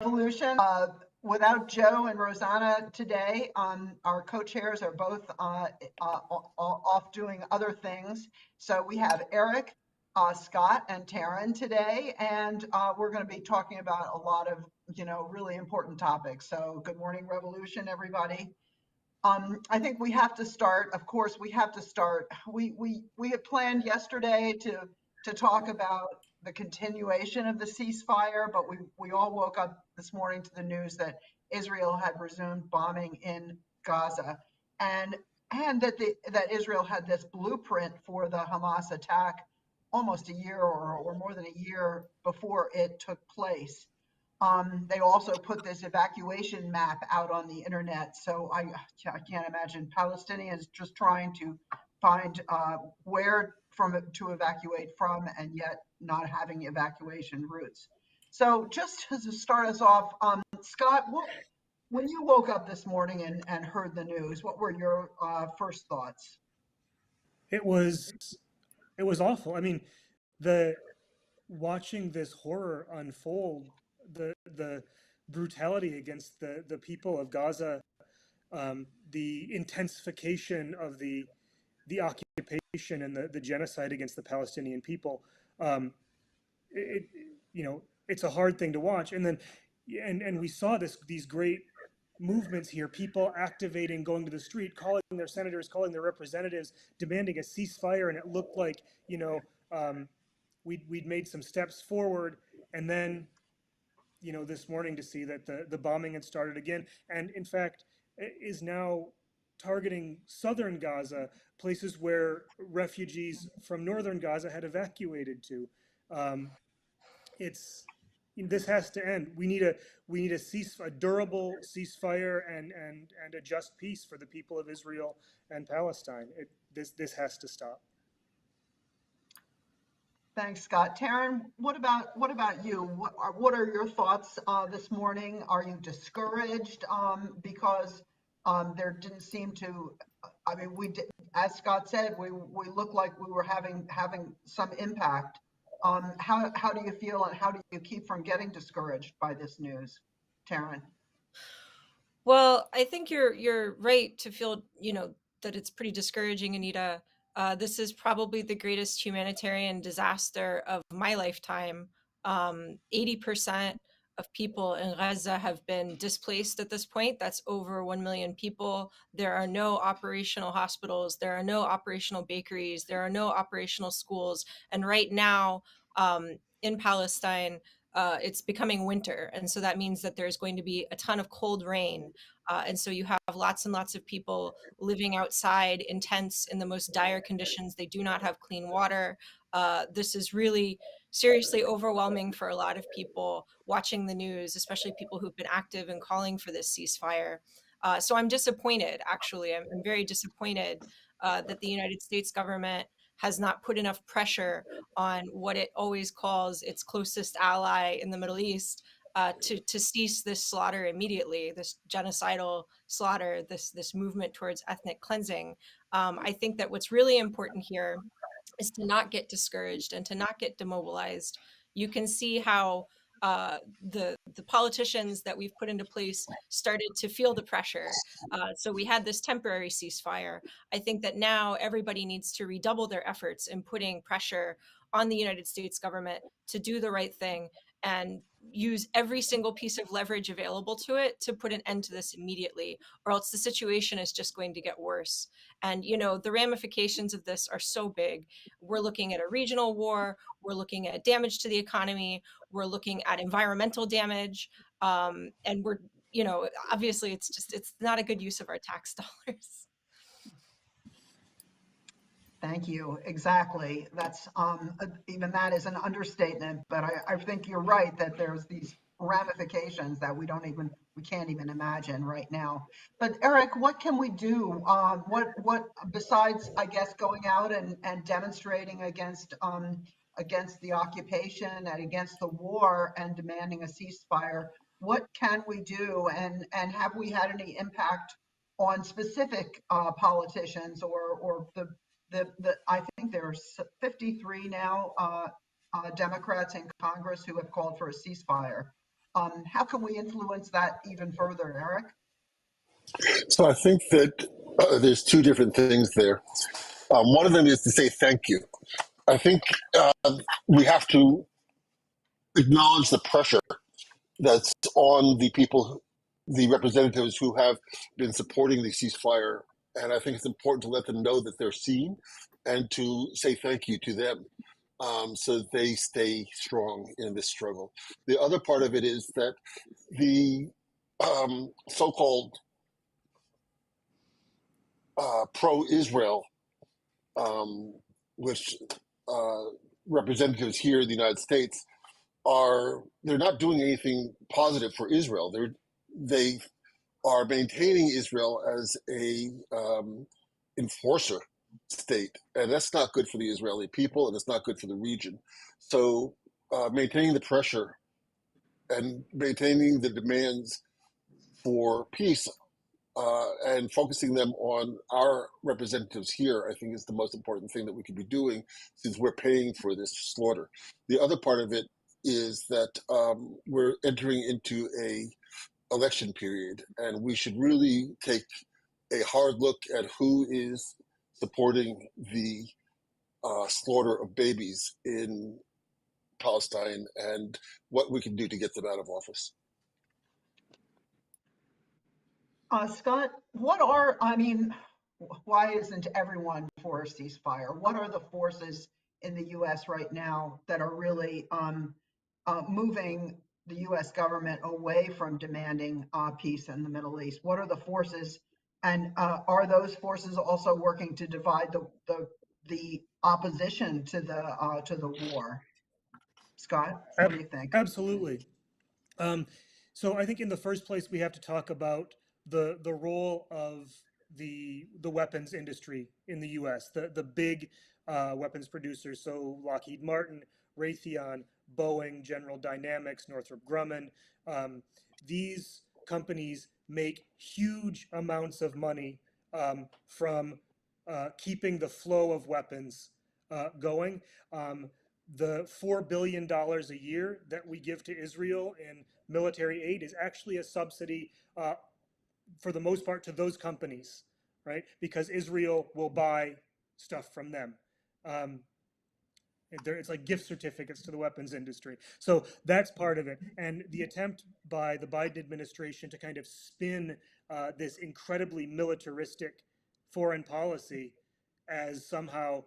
Revolution. Without Joe and Rosanna today, our co-chairs are both off doing other things. So we have Eric, Scott, and Taryn today, and we're going to be talking about a lot of, really important topics. So good morning, Revolution, everybody. I think we have to start. Of course, we have to start. We had planned yesterday to talk about the continuation of the ceasefire, but we all woke up this morning to the news that Israel had resumed bombing in Gaza, and that Israel had this blueprint for the Hamas attack almost a year or more than a year before it took place. They also put this evacuation map out on the internet. So I can't imagine Palestinians just trying to find where to evacuate from, and yet not having evacuation routes. So just to start us off, Scott, when you woke up this morning and heard the news, what were your first thoughts? It was it was awful. I mean, the watching this horror unfold, the brutality against the people of Gaza, the intensification of the occupation and the genocide against the Palestinian people. Um, it, it's a hard thing to watch. And then and we saw these great movements here, people activating, going to the street, calling their senators, calling their representatives, demanding a ceasefire. And it looked like, um, we'd made some steps forward. And then, this morning to see that the bombing had started again. And in fact, is now targeting southern Gaza, places where refugees from northern Gaza had evacuated to. Um, it's this has to end. We need a durable ceasefire and a just peace for the people of Israel and Palestine. This has to stop. Thanks, Scott. Taryn, what about you? What are your thoughts this morning? Are you discouraged because there didn't seem to? I mean, we did, as Scott said, we looked like we were having some impact. How do you feel, and how do you keep from getting discouraged by this news, Taryn? Well, I think you're right to feel, that it's pretty discouraging, Anita. This is probably the greatest humanitarian disaster of my lifetime. 80% of people in Gaza have been displaced at this point. That's over 1 million people. There are no operational hospitals. There are no operational bakeries. There are no operational schools. And right now, in Palestine, it's becoming winter. And so that means that there's going to be a ton of cold rain. And so you have lots and lots of people living outside in tents in the most dire conditions. They do not have clean water. This is really seriously overwhelming for a lot of people watching the news, especially people who've been active and calling for this ceasefire. So I'm disappointed, actually. I'm very disappointed that the United States government has not put enough pressure on what it always calls its closest ally in the Middle East to cease this slaughter immediately, this genocidal slaughter, this movement towards ethnic cleansing. I think that what's really important here is to not get discouraged and to not get demobilized. You can see how the politicians that we've put into place started to feel the pressure. So we had this temporary ceasefire. I think that now everybody needs to redouble their efforts in putting pressure on the United States government to do the right thing and use every single piece of leverage available to it to put an end to this immediately, or else the situation is just going to get worse. And, the ramifications of this are so big. We're looking at a regional war. We're looking at damage to the economy. We're looking at environmental damage. And obviously it's not a good use of our tax dollars. Thank you. Exactly. That's even that is an understatement, but I think you're right that there's these ramifications that we can't even imagine right now. But Eric, what can we do? What besides, I guess, going out and demonstrating against the occupation and against the war and demanding a ceasefire? What can we do? And have we had any impact on specific politicians or I think there's 53 now Democrats in Congress who have called for a ceasefire. How can we influence that even further, Eric? So I think that there's two different things there. One of them is to say thank you. I think we have to acknowledge the pressure that's on the people, the representatives who have been supporting the ceasefire. And I think it's important to let them know that they're seen and to say thank you to them, so that they stay strong in this struggle. The other part of it is that the so-called pro-Israel, which representatives here in the United States they're not doing anything positive for Israel. They are maintaining Israel as a enforcer state, and that's not good for the Israeli people, and it's not good for the region. So maintaining the pressure and maintaining the demands for peace, and focusing them on our representatives here, I think is the most important thing that we could be doing, since we're paying for this slaughter. The other part of it is that we're entering into a election period, and we should really take a hard look at who is supporting the slaughter of babies in Palestine and what we can do to get them out of office. Scott, why isn't everyone for a ceasefire? What are the forces in the US right now that are really moving the US government away from demanding peace in the Middle East? What are the forces, and are those forces also working to divide the opposition to the war? Scott, what do you think? Absolutely. So I think in the first place we have to talk about the role of the weapons industry in the U.S. The big weapons producers, so Lockheed Martin, Raytheon, Boeing, General Dynamics, Northrop Grumman. These companies make huge amounts of money from keeping the flow of weapons going. The $4 billion a year that we give to Israel in military aid is actually a subsidy, for the most part, to those companies, right? Because Israel will buy stuff from them. It's like gift certificates to the weapons industry. So that's part of it. And the attempt by the Biden administration to kind of spin this incredibly militaristic foreign policy as somehow,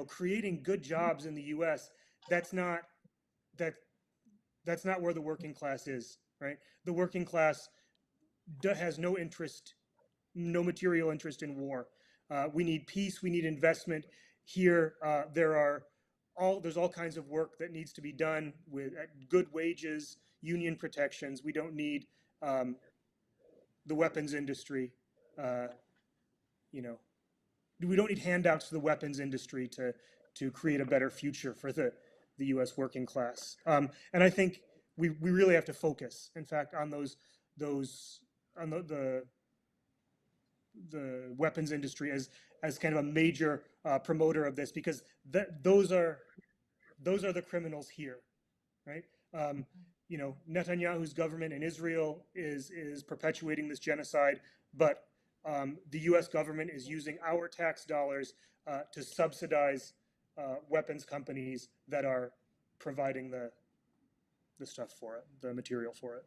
creating good jobs in the U.S. That's not that's not where the working class is, right? The working class has no interest, no material interest in war. We need peace. We need investment. Here, there's all kinds of work that needs to be done with good wages, union protections. We don't need the weapons industry. We don't need handouts to the weapons industry to create a better future for the U.S. working class. And I think we really have to focus, in fact, on on the weapons industry as kind of a major promoter of this, because those are the criminals here, right? Netanyahu's government in Israel is perpetuating this genocide, but the U.S. government is using our tax dollars to subsidize weapons companies that are providing the stuff for it, the material for it.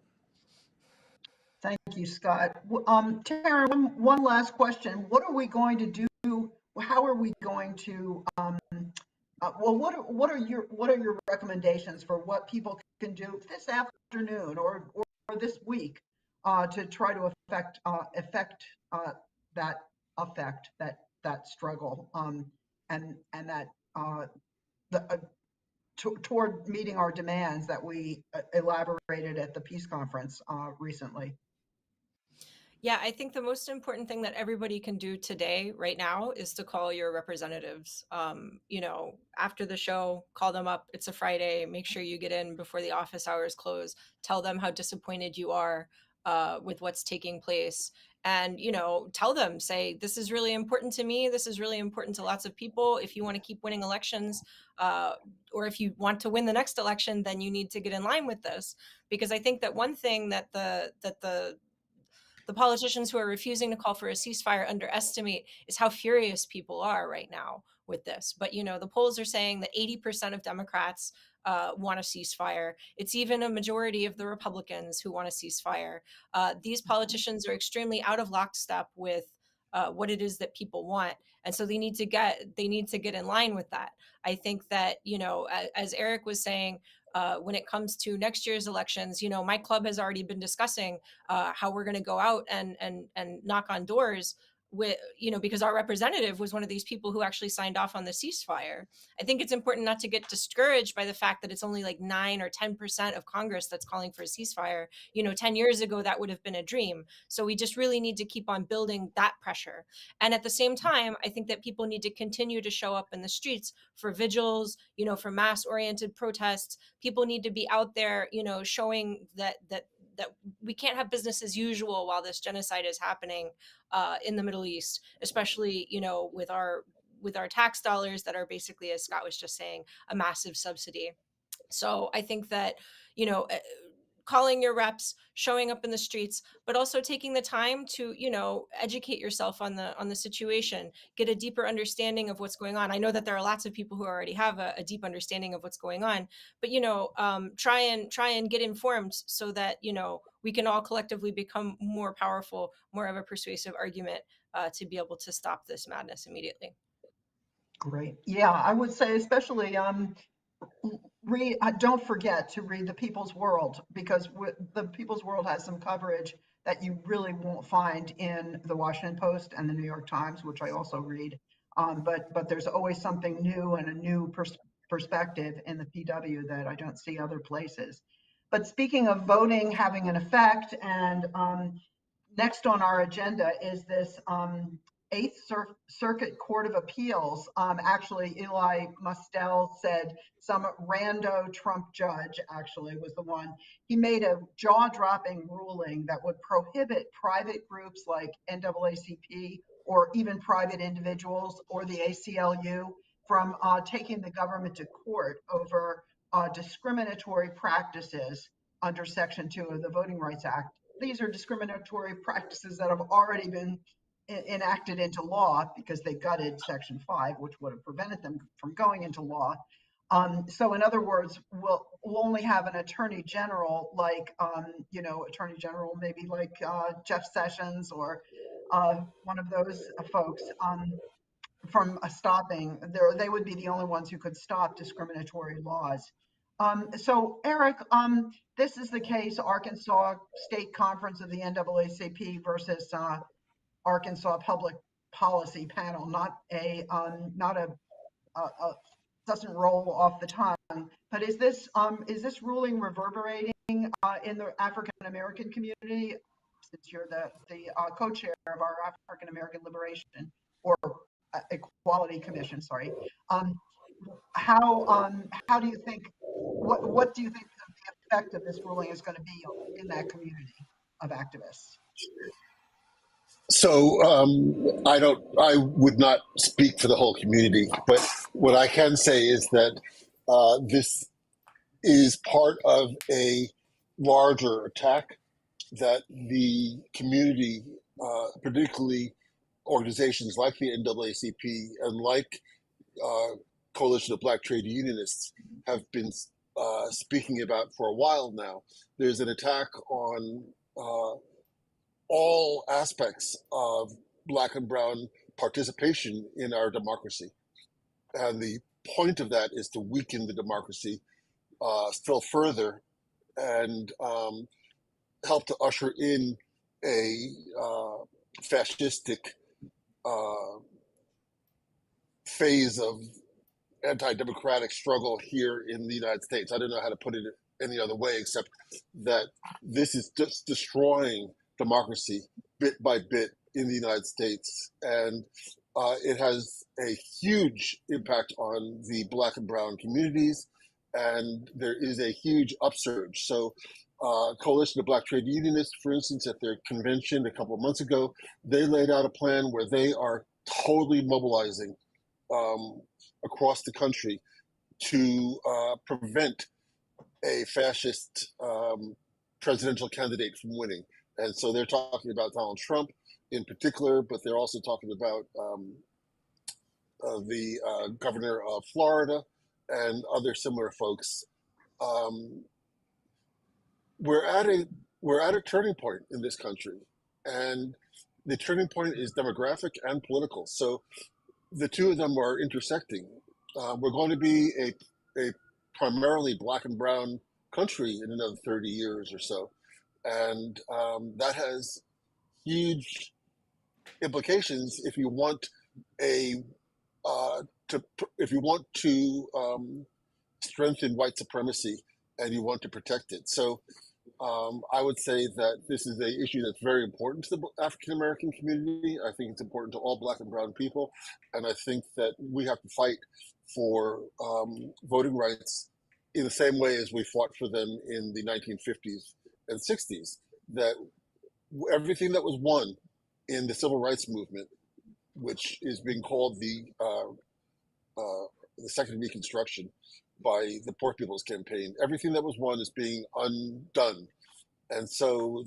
Thank you, Scott. Taryn, one last question. What are we going to do? How are we going to? What are your recommendations for what people can do this afternoon or this week to try to affect that struggle and that toward meeting our demands that we elaborated at the peace conference recently? Yeah, I think the most important thing that everybody can do today, right now, is to call your representatives. After the show, call them up. It's a Friday. Make sure you get in before the office hours close. Tell them how disappointed you are with what's taking place, and tell them, say, this is really important to me, this is really important to lots of people. If you want to keep winning elections, or if you want to win the next election, then you need to get in line with this. Because I think that one thing that the politicians who are refusing to call for a ceasefire underestimate is how furious people are right now with this. But the polls are saying that 80% of Democrats want a ceasefire. It's even a majority of the Republicans who want a ceasefire. These politicians are extremely out of lockstep with what it is that people want, and so they need to get in line with that. I think that as Eric was saying, when it comes to next year's elections, my club has already been discussing how we're going to go out and knock on doors with, because our representative was one of these people who actually signed off on the ceasefire. I think it's important not to get discouraged by the fact that it's only like 9 or 10% of Congress that's calling for a ceasefire. 10 years ago, that would have been a dream. So we just really need to keep on building that pressure. And at the same time, I think that people need to continue to show up in the streets for vigils, for mass oriented protests. People need to be out there, showing that we can't have business as usual while this genocide is happening in the Middle East, especially with our tax dollars that are basically, as Scott was just saying, a massive subsidy. So I think that calling your reps, showing up in the streets, but also taking the time to educate yourself on the situation, get a deeper understanding of what's going on. I know that there are lots of people who already have a deep understanding of what's going on, but try and get informed so that we can all collectively become more powerful, more of a persuasive argument to be able to stop this madness immediately. Great. Yeah, I would say especially don't forget to read the People's World, because the People's World has some coverage that you really won't find in the Washington Post and the New York Times, which I also read. But there's always something new and a new perspective in the PW that I don't see other places. But speaking of voting having an effect, and next on our agenda is this Eighth Circuit Court of Appeals. Actually, Eli Mustel said some rando Trump judge actually was the one. He made a jaw-dropping ruling that would prohibit private groups like NAACP or even private individuals or the ACLU from taking the government to court over discriminatory practices under Section 2 of the Voting Rights Act. These are discriminatory practices that have already been enacted into law because they gutted Section 5, which would have prevented them from going into law. So in other words, we'll only have an attorney general like, attorney general maybe like Jeff Sessions or one of those folks from stopping. They would be the only ones who could stop discriminatory laws. So Eric, this is the case, Arkansas State Conference of the NAACP versus Arkansas Public Policy Panel, not a doesn't roll off the tongue. But is this ruling reverberating in the African American community? Since you're the co-chair of our African American Liberation or Equality Commission, sorry. How do you think? What do you think the effect of this ruling is going to be in that community of activists? So I would not speak for the whole community, but what I can say is that this is part of a larger attack that the community, particularly organizations like the NAACP and like Coalition of Black Trade Unionists, have been speaking about for a while now. There's an attack on all aspects of Black and brown participation in our democracy. And the point of that is to weaken the democracy still further and help to usher in a fascistic phase of anti-democratic struggle here in the United States. I don't know how to put it any other way except that this is just destroying democracy bit by bit in the United States. And it has a huge impact on the Black and brown communities. And there is a huge upsurge. So Coalition of Black Trade Unionists, for instance, at their convention a couple of months ago, they laid out a plan where they are totally mobilizing across the country to prevent a fascist presidential candidate from winning. And so they're talking about Donald Trump in particular, but they're also talking about the governor of Florida and other similar folks. We're at a turning point in this country, and the turning point is demographic and political. So the two of them are intersecting. We're going to be a primarily black and brown country in another 30 years or so, and that has huge implications if you want to strengthen white supremacy and you want to protect it. So I would say that this is an issue that's very important to the African American community. I think it's important to all black and brown people, and I think that we have to fight for voting rights in the same way as we fought for them in the 1950s and 60s. That everything that was won in the civil rights movement, which is being called the Second Reconstruction by the Poor People's Campaign, everything that was won is being undone. And so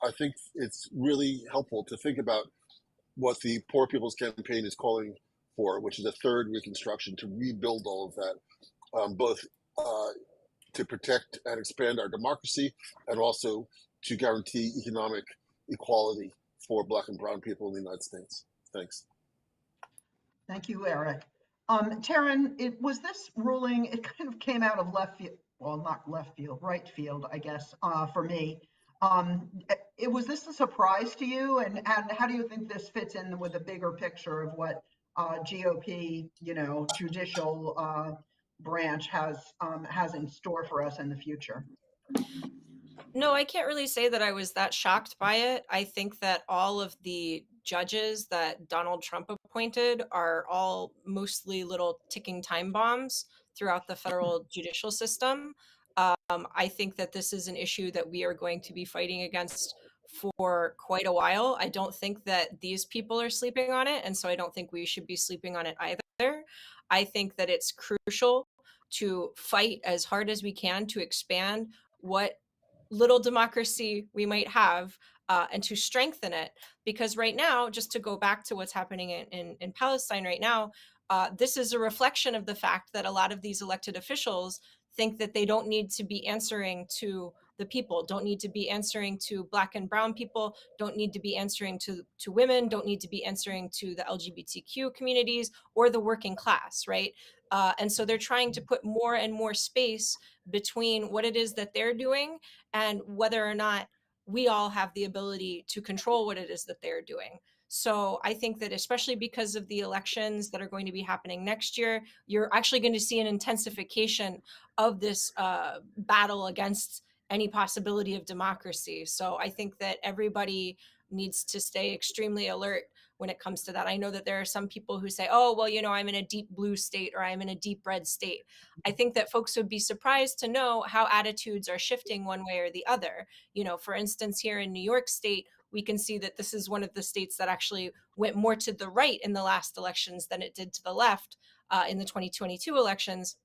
I think it's really helpful to think about what the Poor People's Campaign is calling for, which is a third Reconstruction to rebuild all of that, both to protect and expand our democracy and also to guarantee economic equality for black and brown people in the United States. Thanks. Thank you, Eric. Taryn, was this ruling, it kind of came out of left field, well, not left field, right field, I guess, for me. Was this a surprise to you? And how do you think this fits in with the bigger picture of what GOP, judicial branch has in store for us in the future? No, I can't really say that I was that shocked by it. I think that all of the judges that Donald Trump appointed are all mostly little ticking time bombs throughout the federal judicial system. I think that this is an issue that we are going to be fighting against for quite a while. I don't think that these people are sleeping on it, and so I don't think we should be sleeping on it either. I think that it's crucial to fight as hard as we can to expand what little democracy we might have and to strengthen it. Because right now, just to go back to what's happening in Palestine right now, this is a reflection of the fact that a lot of these elected officials think that they don't need to be answering to the people, don't need to be answering to black and brown people, don't need to be answering to women, don't need to be answering to the LGBTQ communities or the working class, right? And so they're trying to put more and more space between what it is that they're doing and whether or not we all have the ability to control what it is that they're doing. So I think that especially because of the elections that are going to be happening next year, you're actually going to see an intensification of this battle against any possibility of democracy. So I think that everybody needs to stay extremely alert when it comes to that. I know that there are some people who say, oh, well, I'm in a deep blue state or I'm in a deep red state. I think that folks would be surprised to know how attitudes are shifting one way or the other. For instance, here in New York State, we can see that this is one of the states that actually went more to the right in the last elections than it did to the left in the 2022 elections.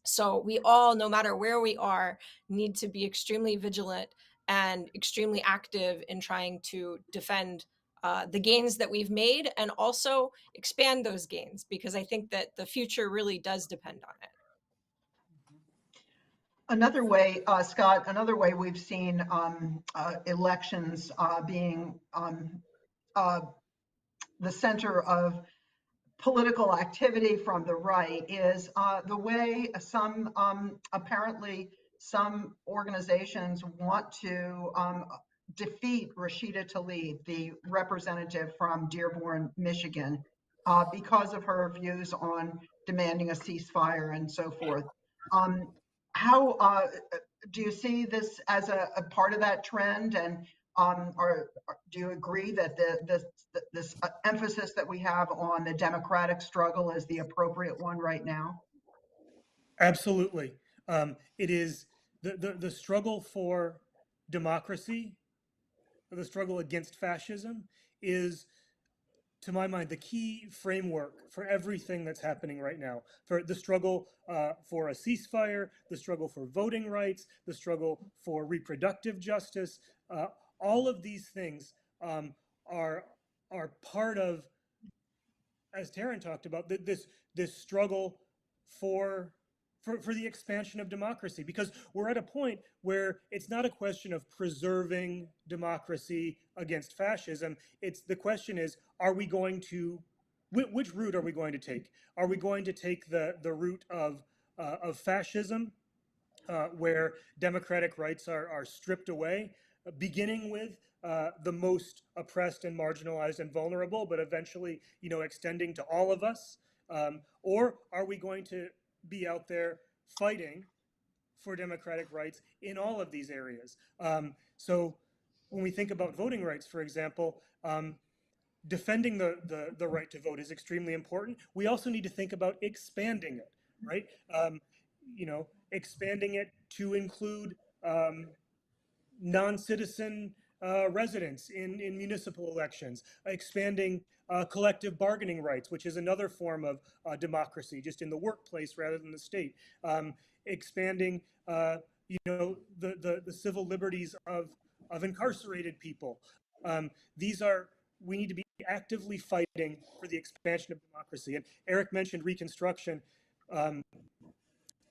So we all, no matter where we are, need to be extremely vigilant and extremely active in trying to defend the gains that we've made and also expand those gains, because I think that the future really does depend on it. Another way, Scott, we've seen elections being the center of political activity from the right is the way apparently some organizations want to defeat Rashida Tlaib, the representative from Dearborn, Michigan, because of her views on demanding a ceasefire and so forth. How do you see this as a part of that trend? And or do you agree that this emphasis that we have on the democratic struggle is the appropriate one right now? Absolutely. It is the struggle for democracy, the struggle against fascism, is, to my mind, the key framework for everything that's happening right now. For the struggle for a ceasefire, the struggle for voting rights, the struggle for reproductive justice, all of these things are part of, as Taryn talked about, this struggle for the expansion of democracy, because we're at a point where it's not a question of preserving democracy against fascism. It's the question is, are we going to, which route are we going to take? Are we going to take the route of fascism, where democratic rights are stripped away, beginning with the most oppressed and marginalized and vulnerable, but eventually, extending to all of us? Or are we going to be out there fighting for democratic rights in all of these areas? So when we think about voting rights, for example, defending the right to vote is extremely important. We also need to think about expanding it, right? Expanding it to include non-citizen residents in municipal elections, expanding collective bargaining rights, which is another form of democracy, just in the workplace rather than the state, expanding the civil liberties of incarcerated people. We need to be actively fighting for the expansion of democracy. And Eric mentioned Reconstruction.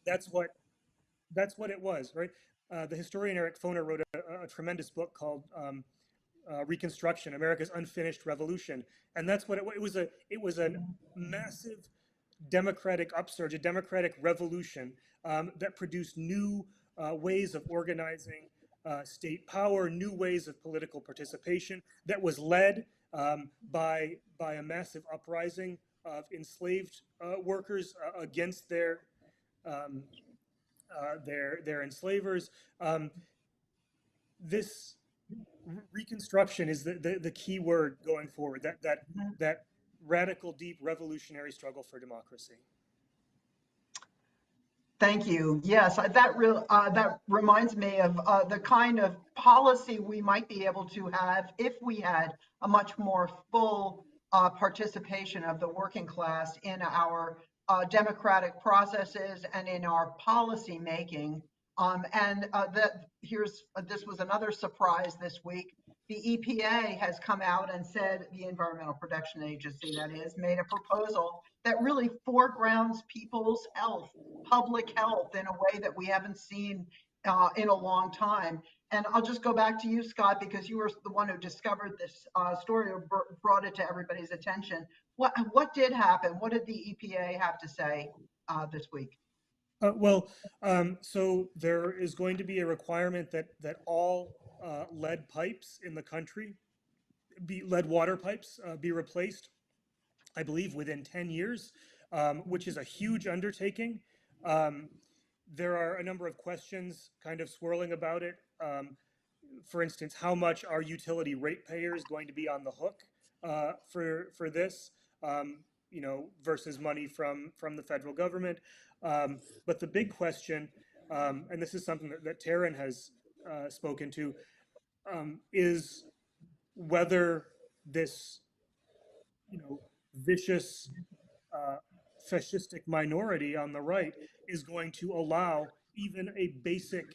That's what it was, right? The historian Eric Foner wrote a tremendous book called Reconstruction: America's Unfinished Revolution, and that's what it was. It was a massive democratic upsurge, a democratic revolution that produced new ways of organizing state power, new ways of political participation, that was led by a massive uprising of enslaved workers against their enslavers. This reconstruction is the key word going forward. That radical, deep, revolutionary struggle for democracy. Thank you. Yes, that reminds me of the kind of policy we might be able to have if we had a much more full participation of the working class in our democratic processes and in our policy making. This was another surprise this week. The EPA has come out and said, the Environmental Protection Agency, that is, made a proposal that really foregrounds people's health, public health, in a way that we haven't seen in a long time. And I'll just go back to you, Scott, because you were the one who discovered this story, or brought it to everybody's attention. What did happen? What did the EPA have to say this week? So there is going to be a requirement that all lead pipes in the country, lead water pipes, be replaced, I believe, within 10 years, which is a huge undertaking. There are a number of questions kind of swirling about it. For instance, how much are utility ratepayers going to be on the hook for this? Versus money from the federal government. But the big question, and this is something that Taryn has spoken to, is whether this, vicious fascistic minority on the right is going to allow even a basic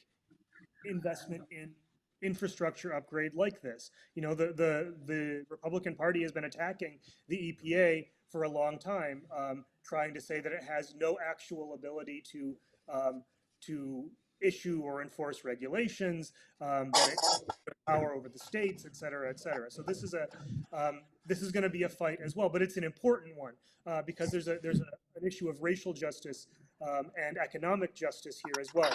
investment in infrastructure upgrade like this. The Republican Party has been attacking the EPA for a long time, trying to say that it has no actual ability to issue or enforce regulations, that it has power over the states, et cetera, et cetera. So this is going to be a fight as well, but it's an important one because there's an issue of racial justice and economic justice here as well.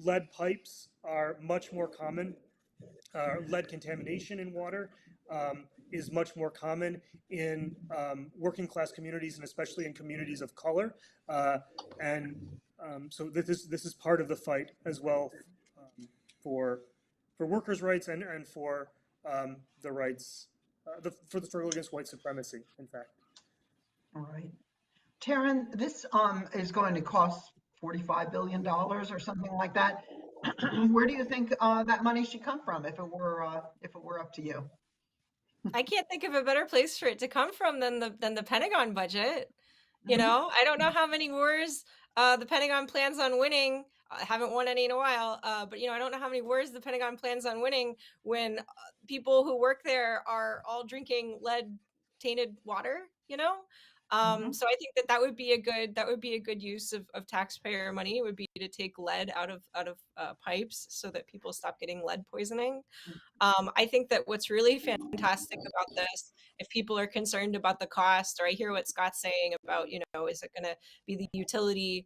Lead pipes are much more common. Lead contamination in water is much more common in working class communities, and especially in communities of color. So this is part of the fight as well, for workers' rights and for the rights, for the struggle against white supremacy, in fact. All right. Taryn, this is going to cost $45 billion or something like that. where do you think that money should come from if it were up to you? I can't think of a better place for it to come from than the Pentagon budget. You Mhm. know, I don't know how many wars the Pentagon plans on winning. I haven't won any in a while, but I don't know how many wars the Pentagon plans on winning when people who work there are all drinking lead tainted water. Mhm. So I think that would be a good use of taxpayer money. Would be to take lead out of pipes so that people stop getting lead poisoning. I think that what's really fantastic about this, if people are concerned about the cost, or I hear what Scott's saying about, is it going to be the utility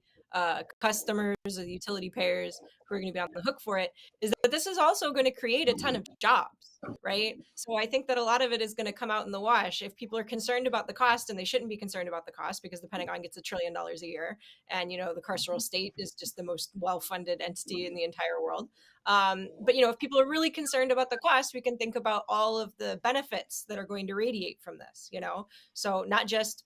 customers or the utility payers who are going to be on the hook for it, is that this is also going to create a ton of jobs, right? So I think that a lot of it is going to come out in the wash. If people are concerned about the cost, and they shouldn't be concerned about the cost because the Pentagon gets $1 trillion a year, and the carceral state is just the most well-funded entity in the entire world. But if people are really concerned about the cost, we can think about all of the benefits that are going to radiate from this. So not just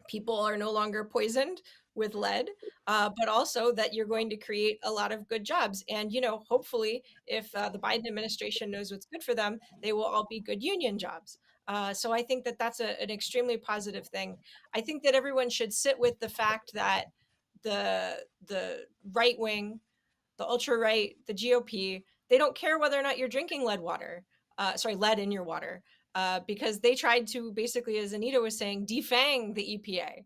people are no longer poisoned with lead, but also that you're going to create a lot of good jobs. And hopefully, if the Biden administration knows what's good for them, they will all be good union jobs. So I think that that's an extremely positive thing. I think that everyone should sit with the fact that the right wing, the ultra right, the GOP, they don't care whether or not you're drinking lead in your water, because they tried to basically, as Anita was saying, defang the EPA.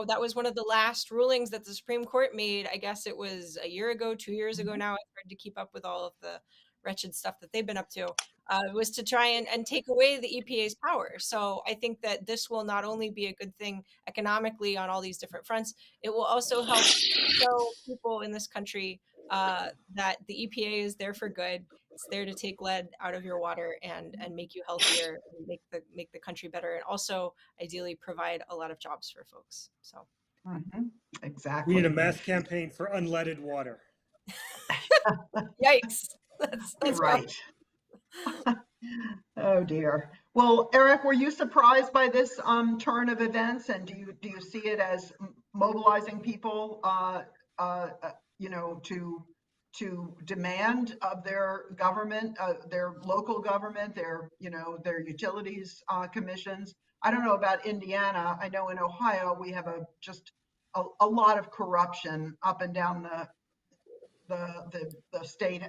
That was one of the last rulings that the Supreme Court made. I guess it was a year ago, 2 years ago now. It's hard to keep up with all of the wretched stuff that they've been up to. Was to try and take away the EPA's power. So I think that this will not only be a good thing economically on all these different fronts, it will also help show people in this country that the EPA is there for good. It's there to take lead out of your water and make you healthier, and make the country better, and also ideally provide a lot of jobs for folks. So Mhm. We Exactly. need a mass campaign for unleaded water. yikes. That's Right. Oh dear. Well, Eric, were you surprised by this turn of events, and do you see it as mobilizing people, to demand of their government, their local government, their utilities commissions? I don't know about Indiana. I know in Ohio we have a lot of corruption up and down the state,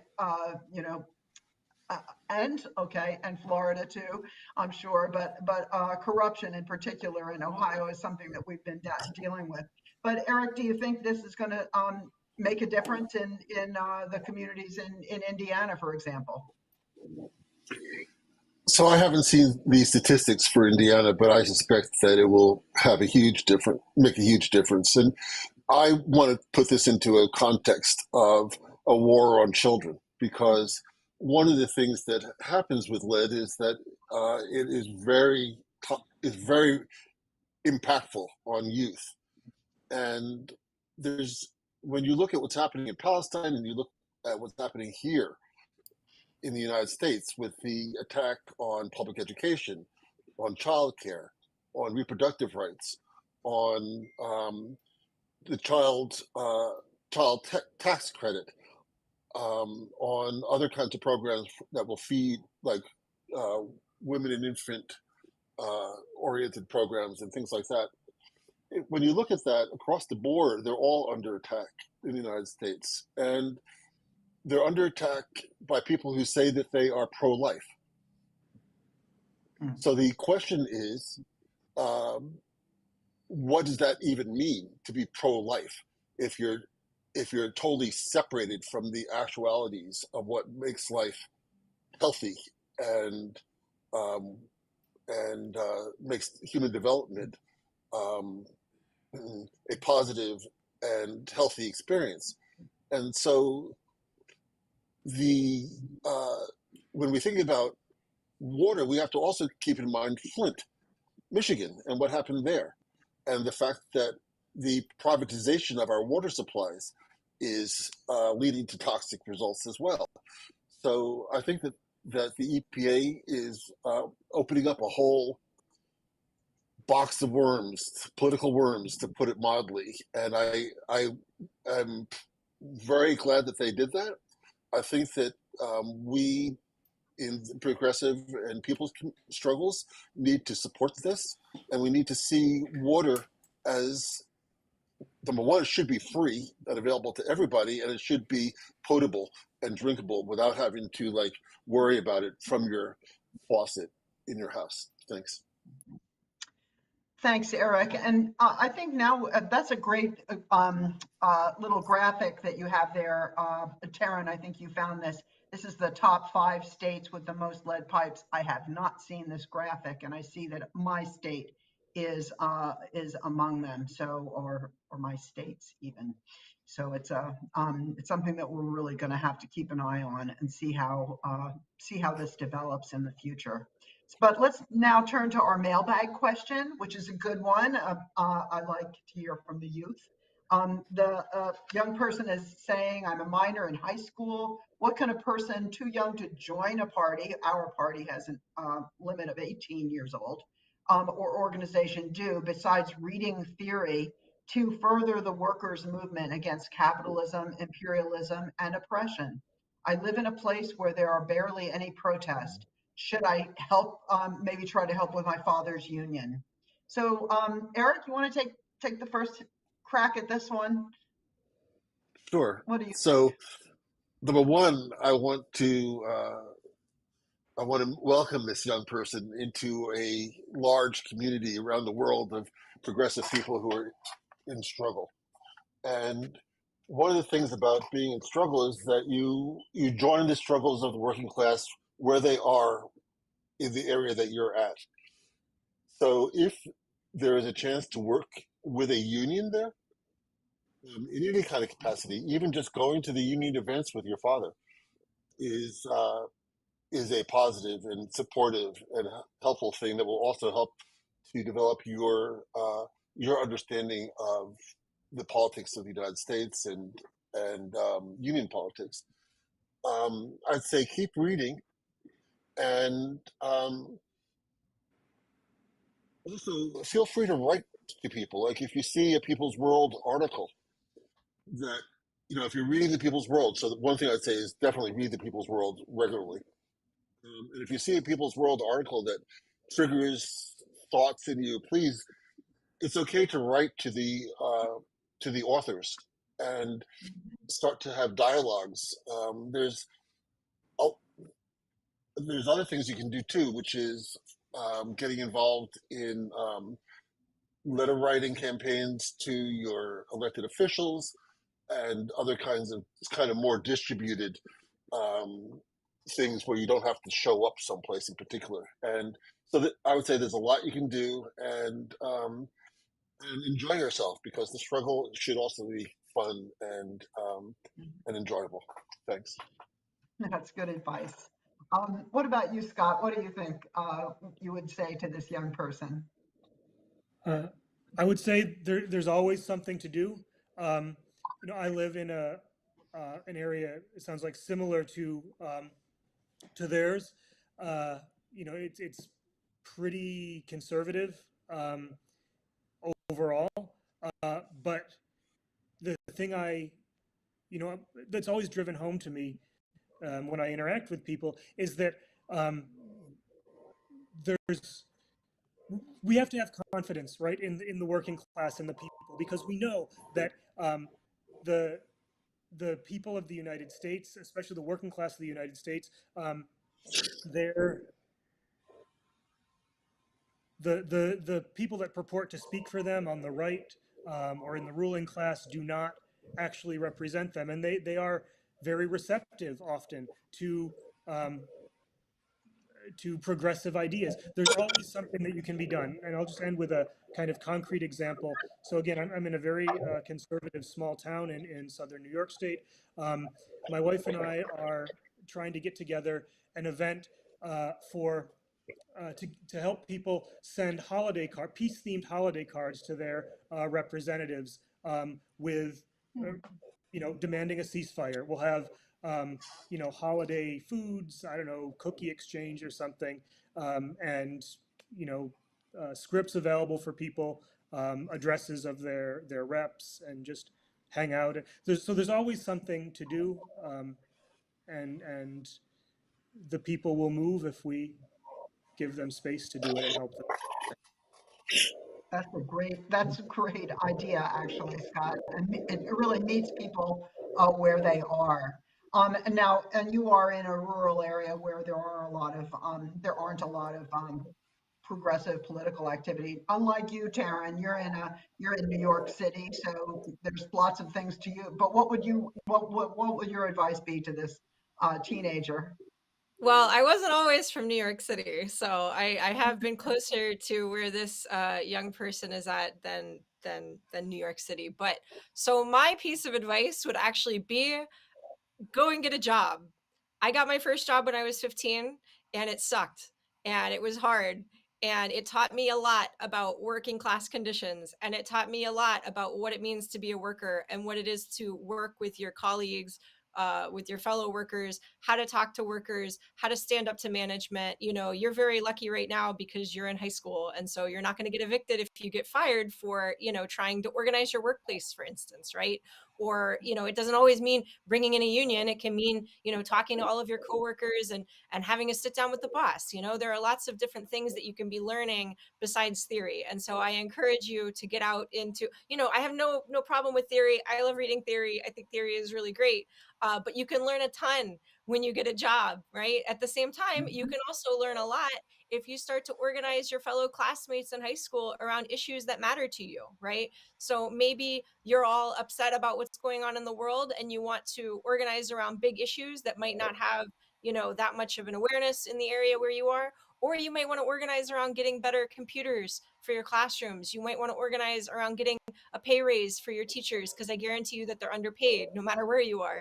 and Florida too, I'm sure, but corruption in particular in Ohio is something that we've been dealing with. But Eric, do you think this is going to make a difference in the communities in Indiana, for example? So I haven't seen the statistics for Indiana, but I suspect that it will make a huge difference. And I want to put this into a context of a war on children, because one of the things that happens with lead is that it is very impactful on youth. And when you look at what's happening in Palestine and you look at what's happening here in the United States with the attack on public education, on childcare, on reproductive rights, on the child tax credit, on other kinds of programs that will feed, like women and infant oriented programs and things like that. When you look at that across the board, they're all under attack in the United States, and they're under attack by people who say that they are pro-life. So the question is, what does that even mean to be pro-life if you're totally separated from the actualities of what makes life healthy and makes human development a positive and healthy experience? And so when we think about water, we have to also keep in mind Flint, Michigan, and what happened there, and the fact that the privatization of our water supplies is leading to toxic results as well. So I think that the EPA is opening up a whole box of worms, political worms, to put it mildly. And I am very glad that they did that. I think that we in progressive and people's struggles need to support this, and we need to see water as, number one, it should be free and available to everybody, and it should be potable and drinkable without having to like worry about it from your faucet in your house. Thanks. Thanks, Eric. And I think now that's a great little graphic that you have there. Taryn, I think you found this. This is the top 5 states with the most lead pipes. I have not seen this graphic, and I see that my state is among them. So, or my states even. So it's something that we're really going to have to keep an eye on and see how this develops in the future. But let's now turn to our mailbag question, which is a good one. I like to hear from the youth. The young person is saying, I'm a minor in high school. What can a person too young to join a party, our party has a limit of 18 years old, or organization do besides reading theory to further the workers' movement against capitalism, imperialism, and oppression? I live in a place where there are barely any protests. Should I help, maybe try to help with my father's union? So, Eric, you want to take the first crack at this one? Sure. What do you So, think? number one, I want to welcome this young person into a large community around the world of progressive people who are in struggle. And one of the things about being in struggle is that you join the struggles of the working class where they are in the area that you're at. So if there is a chance to work with a union there, in any kind of capacity, even just going to the union events with your father is a positive and supportive and helpful thing that will also help to develop your understanding of the politics of the United States and union politics. I'd say keep reading, and also feel free to write to people. Like if you see a People's World article that, if you're reading the People's World, so the one thing I'd say is definitely read the People's World regularly. And if you see a People's World article that triggers thoughts in you, please, it's okay to write to the authors and start to have dialogues. There's other things you can do too, which is getting involved in letter writing campaigns to your elected officials and other kinds of more distributed things where you don't have to show up someplace in particular. And so I would say there's a lot you can do, and enjoy yourself, because the struggle should also be fun and enjoyable. Thanks. That's good advice. What about you, Scott? What do you think you would say to this young person? I would say there's always something to do. I live in an area, it sounds like similar to theirs. It's pretty conservative overall, but the thing that's always driven home to me when I interact with people is that we have to have confidence, right, in the working class and the people, because we know that the people of the United States, especially the working class of the United States, the people that purport to speak for them on the right or in the ruling class do not actually represent them, and they are very receptive often to progressive ideas. There's always something that you can be done, and I'll just end with a kind of concrete example. So again, I'm in a very conservative small town in southern New York State. My wife and I are trying to get together an event to help people send peace-themed holiday cards to their representatives with, demanding a ceasefire. We'll have, holiday foods, I don't know, cookie exchange or something, and, scripts available for people, addresses of their reps, and just hang out. So there's always something to do. and the people will move if we give them space to do it and help them. That's a great idea, actually, Scott. And it really meets people where they are. And you are in a rural area where there aren't a lot of progressive political activity. Unlike you, Taryn, you're in New York City, so there's lots of things to you. But what would your advice be to this teenager? Well, I wasn't always from New York City, so I have been closer to where this young person is at than New York City. But so my piece of advice would actually be go and get a job. I got my first job when I was 15 and it sucked and it was hard. And it taught me a lot about working class conditions. And it taught me a lot about what it means to be a worker and what it is to work with your colleagues, with your fellow workers, how to talk to workers, how to stand up to management. You know, you're very lucky right now because you're in high school. And so you're not going to get evicted if you get fired for, you know, trying to organize your workplace, for instance, right? Or, you know, it doesn't always mean bringing in a union. It can mean, you know, talking to all of your coworkers and having a sit down with the boss. You know, there are lots of different things that you can be learning besides theory. And so I encourage you to get out into, you know, I have no problem with theory. I love reading theory. I think theory is really great. But you can learn a ton when you get a job, right? At the same time, you can also learn a lot if you start to organize your fellow classmates in high school around issues that matter to you, right? So maybe you're all upset about what's going on in the world and you want to organize around big issues that might not have, you know, that much of an awareness in the area where you are. Or you might want to organize around getting better computers for your classrooms. You might want to organize around getting a pay raise for your teachers, because I guarantee you that they're underpaid no matter where you are.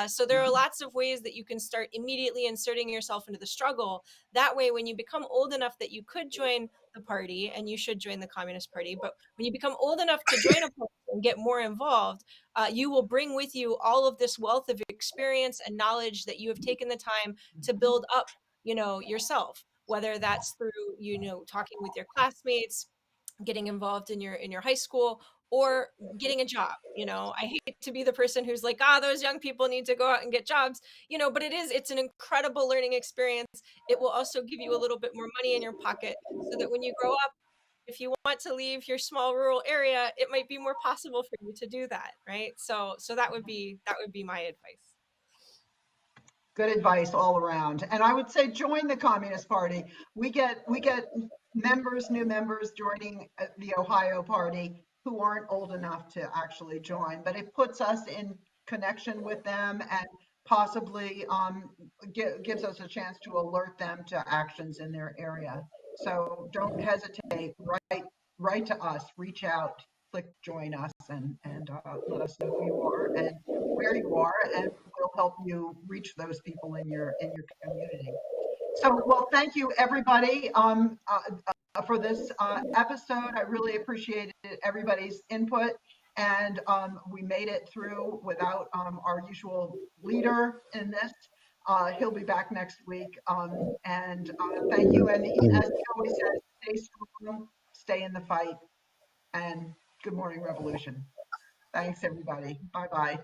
So there are lots of ways that you can start immediately inserting yourself into the struggle. That way, when you become old enough that you could join the party, and you should join the Communist Party, but when you become old enough to join a party and get more involved, you will bring with you all of this wealth of experience and knowledge that you have taken the time to build up, you know, yourself, whether that's through, you know, talking with your classmates, getting involved in your high school, or getting a job. You know, I hate to be the person who's like, those young people need to go out and get jobs, you know, but it's an incredible learning experience. It will also give you a little bit more money in your pocket so that when you grow up, if you want to leave your small rural area, it might be more possible for you to do that, right? So that would be my advice. Good advice all around. And I would say join the Communist Party. We get new members joining the Ohio Party who aren't old enough to actually join, but it puts us in connection with them and possibly gives us a chance to alert them to actions in their area. So don't hesitate. Write to us. Reach out. Click join us and let us know who you are and where you are, and we'll help you reach those people in your community. So, well, thank you everybody for this episode. I really appreciated everybody's input, and we made it through without our usual leader in this. He'll be back next week, and thank you. And as he always says, stay strong, stay in the fight, and good morning, revolution. Thanks, everybody. Bye-bye.